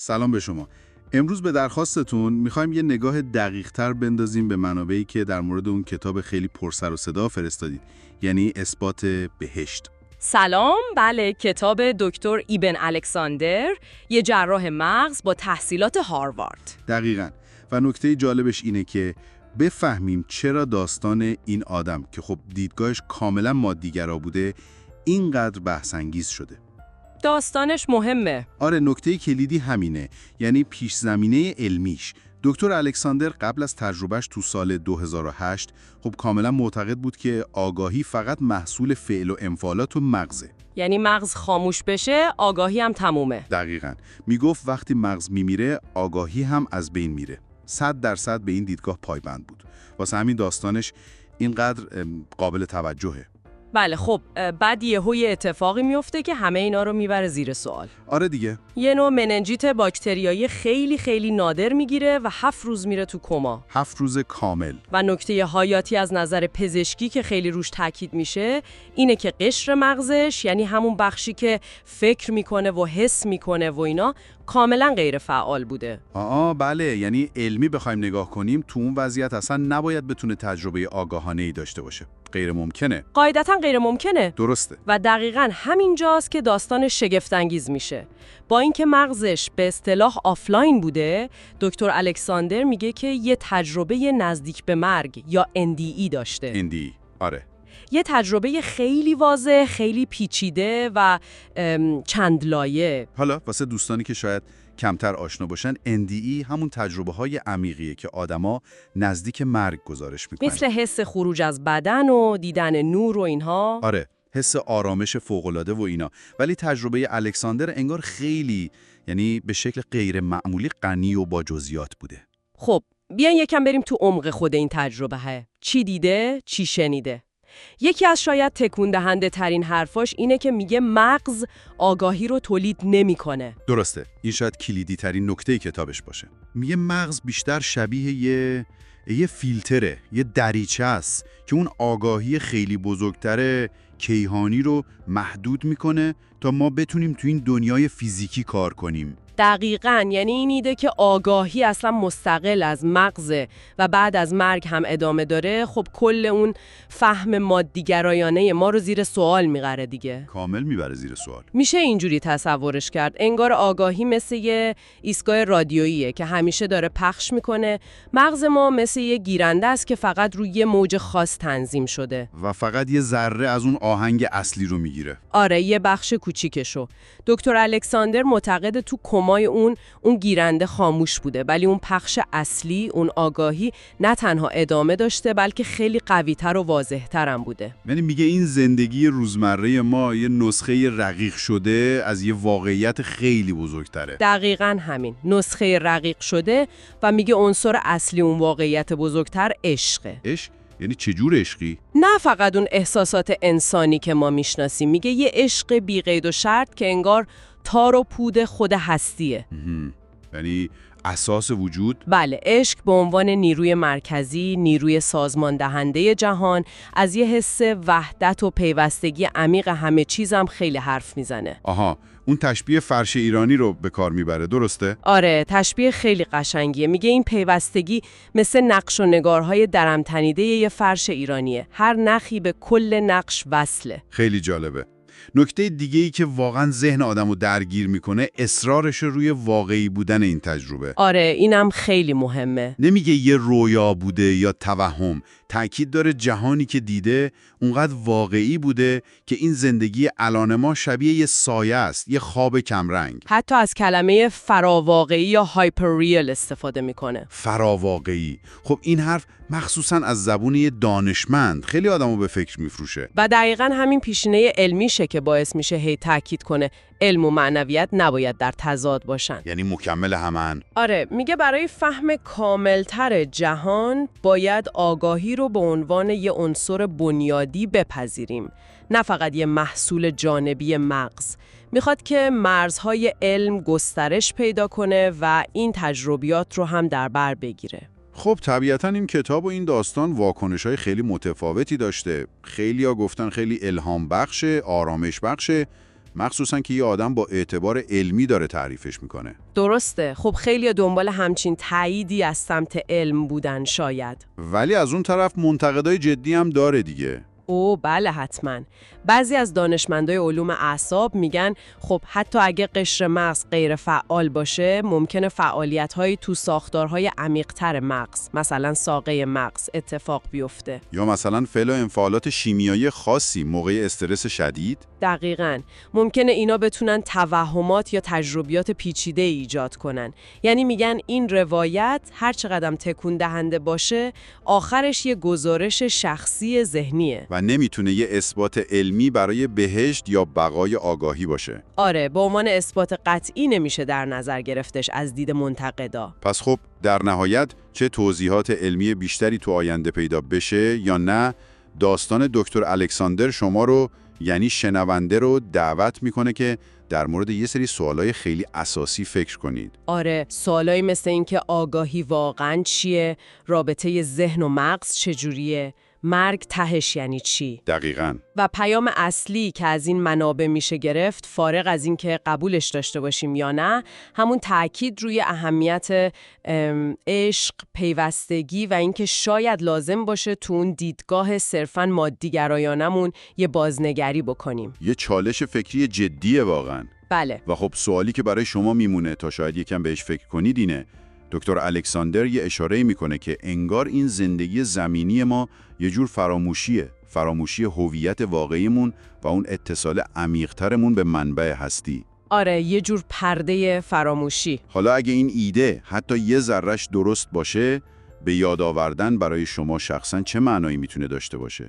سلام به شما. امروز به درخواستتون میخوایم یه نگاه دقیق‌تر بندازیم به منابعی که در مورد اون کتاب خیلی پرسر و صدا فرستادید، یعنی اثبات بهشت. سلام، بله، کتاب دکتر ایبن الکساندر، یه جراح مغز با تحصیلات هاروارد. دقیقاً. و نکته جالبش اینه که بفهمیم چرا داستان این آدم که خب دیدگاهش کاملا مادی‌گرا بوده اینقدر بحث‌انگیز شده. داستانش مهمه. آره، نکته کلیدی همینه، یعنی پیش زمینه علمیش. دکتر الکساندر قبل از تجربهش تو سال 2008 خب کاملا معتقد بود که آگاهی فقط محصول فعل و انفعالات و مغزه. یعنی مغز خاموش بشه، آگاهی هم تمومه. دقیقاً. میگفت وقتی مغز میمیره، آگاهی هم از بین میره. 100% به این دیدگاه پایبند بود. واسه همین داستانش اینقدر قابل توجهه. بله، خب بعد یهو یه اتفاقی میفته که همه اینا رو میبره زیر سوال. آره دیگه. یه نوع مننژیت باکتریایی خیلی خیلی نادر میگیره و 7 روز میره تو کما. 7 روز کامل. و نکته حیاتی از نظر پزشکی که خیلی روش تاکید میشه اینه که قشر مغزش، یعنی همون بخشی که فکر میکنه و حس میکنه و اینا، کاملا غیر فعال بوده. بله، یعنی علمی بخوایم نگاه کنیم تو اون وضعیت اصلا نباید بتونه تجربه آگاهانه‌ای داشته باشه. غیر ممکنه. قاعدتاً غیر ممکنه. درسته. و دقیقاً همینجاست که داستان شگفت‌انگیز میشه. با اینکه مغزش به اصطلاح آفلاین بوده، دکتر الکساندر میگه که یه تجربه نزدیک به مرگ یا NDE داشته. NDE. آره. یه تجربه خیلی واضح، خیلی پیچیده و چند لایه. حالا واسه دوستانی که شاید کمتر آشنا باشن، NDE همون تجربه های عمیقیه که آدما نزدیک مرگ گزارش میکنن. مثل حس خروج از بدن و دیدن نور و اینها. آره، حس آرامش فوق‌العاده و اینا. ولی تجربه الکساندر انگار خیلی، یعنی به شکل غیر معمولی غنی و با جزئیات بوده. خب بیاین یکم بریم تو عمق خود این تجربه. چی دیده، چی شنیده؟ یکی از شاید تکون دهنده ترین حرفاش اینه که میگه مغز آگاهی رو تولید نمیکنه. درسته. این شاید کلیدی ترین نکته کتابش باشه. میگه مغز بیشتر شبیه یه فیلتره، یه دریچه است که اون آگاهی خیلی بزرگتره کیهانی رو محدود میکنه تا ما بتونیم تو این دنیای فیزیکی کار کنیم. دقیقاً، یعنی این ایده که آگاهی اصلا مستقل از مغزه و بعد از مرگ هم ادامه داره، خب کل اون فهم مادی‌گرایانه ما رو زیر سوال میبره دیگه. کامل میبره زیر سوال. میشه اینجوری تصورش کرد، انگار آگاهی مثل یه ایستگاه رادیوییه که همیشه داره پخش میکنه. مغز ما مثل یه گیرنده است که فقط روی یه موج خاص تنظیم شده و فقط یه ذره از اون آهنگ اصلی رو میگیره. آره، یه بخش کوچیکشو. دکتر الکساندر معتقد تو کمای اون گیرنده خاموش بوده، ولی اون پخش اصلی، اون آگاهی، نه تنها ادامه داشته بلکه خیلی قوی‌تر و واضح‌تر هم بوده. یعنی میگه این زندگی روزمره ما یه نسخه رقیق شده از یه واقعیت خیلی بزرگتره. دقیقاً همین، نسخه رقیق شده. و میگه عنصر اصلی اون واقعیت بزرگتر عشقه. عشق؟ یعنی چجور عشقی؟ نه فقط اون احساسات انسانی که ما میشناسیم. میگه یه عشق بی قید و شرط که انگار تار و پود خود هستیه. یعنی اساس وجود؟ بله، عشق به عنوان نیروی مرکزی، نیروی سازمان دهنده جهان، از یه حس وحدت و پیوستگی عمیق همه چیزم خیلی حرف میزنه. آها، اون تشبیه فرش ایرانی رو به کار میبره، درسته؟ آره، تشبیه خیلی قشنگیه. میگه این پیوستگی مثل نقش و نگارهای درم تنیده یه فرش ایرانیه. هر نخی به کل نقش وصله. خیلی جالبه. نکته دیگه‌ای که واقعا ذهن آدمو درگیر میکنه اصرارش روی واقعی بودن این تجربه. آره، اینم خیلی مهمه. نمیگه یه رویا بوده یا توهم، تأکید داره جهانی که دیده اونقدر واقعی بوده که این زندگی الان ما شبیه یه سایه است، یه خواب کمرنگ. حتی از کلمه فراواقعی یا هایپر ریال استفاده میکنه. فراواقعی. خب این حرف مخصوصا از زبون یه دانشمند خیلی آدمو به فکر میفروشه. و دقیقاً همین پیشینه علمیشه که باعث میشه هی تاکید کنه علم و معنویت نباید در تضاد باشن. یعنی مکمل همن. آره، میگه برای فهم کاملتر جهان باید آگاهی رو به عنوان یه عنصر بنیادی بپذیریم، نه فقط یه محصول جانبی مغز. میخواد که مرزهای علم گسترش پیدا کنه و این تجربیات رو هم در بر بگیره. خب طبیعتاً این کتاب و این داستان واکنش‌های خیلی متفاوتی داشته. خیلی‌ها گفتن خیلی الهام بخشه، آرامش بخشه. مخصوصا که یه آدم با اعتبار علمی داره تعریفش میکنه. درسته. خب خیلی دنبال همچین تأییدی از سمت علم بودن شاید. ولی از اون طرف منتقدای جدی هم داره دیگه. بله حتما. بعضی از دانشمندای علوم اعصاب میگن خب حتی اگه قشر مغز غیر فعال باشه ممکنه فعالیت‌هایی تو ساختارهای عمیق‌تر مغز، مثلا ساقه مغز، اتفاق بیفته. یا مثلا فعل و انفعالات شیمیایی خاصی موقع استرس شدید. دقیقاً. ممکنه اینا بتونن توهمات یا تجربیات پیچیده ایجاد کنن. یعنی میگن این روایت هر چقدر تکون دهنده باشه آخرش یه گزارش شخصی ذهنیه و نمیتونه یه اثبات علمی برای بهشت یا بقای آگاهی باشه. آره، به عنوان اثبات قطعی نمیشه در نظر گرفتش از دید منتقدا. پس خب در نهایت چه توضیحات علمی بیشتری تو آینده پیدا بشه یا نه، داستان دکتر الکساندر شما رو، یعنی شنونده رو، دعوت میکنه که در مورد یه سری سوالای خیلی اساسی فکر کنید. آره، سوالایی مثل این که آگاهی واقعاً چیه؟ رابطه ذهن و مغز چجوریه؟ مرگ تهش یعنی چی؟ دقیقاً. و پیام اصلی که از این منابع میشه گرفت، فارغ از این که قبولش داشته باشیم یا نه، همون تأکید روی اهمیت عشق، پیوستگی و اینکه شاید لازم باشه تو اون دیدگاه صرفاً مادی‌گرایانمون یه بازنگری بکنیم. یه چالش فکری جدیه واقعاً. بله. و خب سوالی که برای شما میمونه تا شاید یکم بهش فکر کنید اینه: دکتر الکساندر یه اشاره میکنه که انگار این زندگی زمینی ما یه جور فراموشی هویت واقعیمون و اون اتصال عمیق‌ترمون به منبع هستی. آره، یه جور پرده فراموشی. حالا اگه این ایده حتی یه ذره‌اش درست باشه، به یاد آوردن برای شما شخصاً چه معنایی میتونه داشته باشه؟